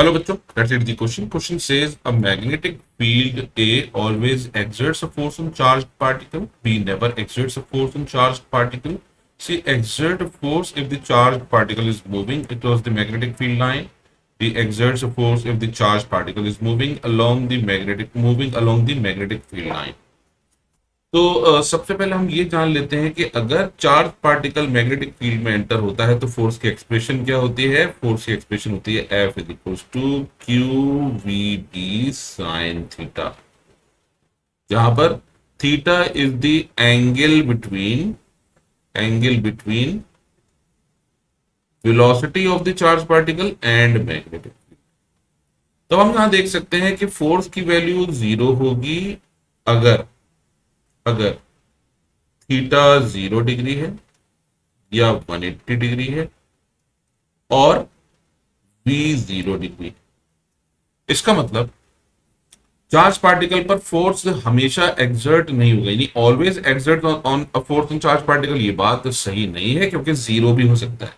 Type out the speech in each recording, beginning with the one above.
Hello, bachcho. Let's read the question. Question says a magnetic field A always exerts a force on charged particle. B never exerts a force on charged particle. C exert a force if the charged particle is moving across the magnetic field line. D exerts a force if the charged particle is moving along the magnetic field line. तो सबसे पहले हम ये जान लेते हैं कि अगर चार्ज पार्टिकल मैग्नेटिक फील्ड में एंटर होता है तो फोर्स की एक्सप्रेशन क्या होती है। फोर्स की एक्सप्रेशन होती है F is equals to Q V B sine theta, जहां पर theta is the angle between velocity of the charge particle and magnetic. तो हम यहां देख सकते हैं कि फोर्स की वैल्यू 0 होगी अगर अगर थीटा 0 डिग्री है या 180 डिग्री है और v 0 डिग्री। इसका मतलब चार्ज पार्टिकल पर फोर्स हमेशा एक्सर्ट नहीं होगा, यानी always exert on a force on charge particle. ये बात सही नहीं है क्योंकि 0 भी हो सकता है।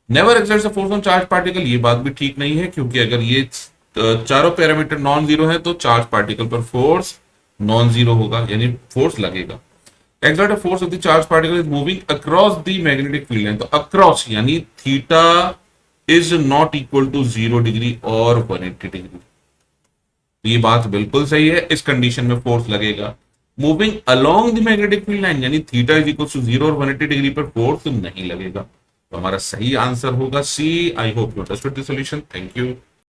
Never exerts a force on charge particle, ये बात भी ठीक नहीं है क्योंकि अगर ये चारों पैरामीटर नॉन जीरो है तो चार्ज पार्टिकल पर फोर्स नॉन जीरो होगा, यानी फोर्स लगेगा। Exert a force of the charge particle is moving across the magnetic field line, तो अक्रॉस यानी theta is not equal to 0 degree और 180 डिग्री। तो ये बात बिल्कुल सही है, इस कंडीशन में फोर्स लगेगा। Moving along the magnetic field line यानी थीटा इज इक्वल टू 0 और 180 डिग्री पर फोर्स नहीं लगेगा। तो हमारा सही आंसर होगा C. I hope you understood the solution. Thank you.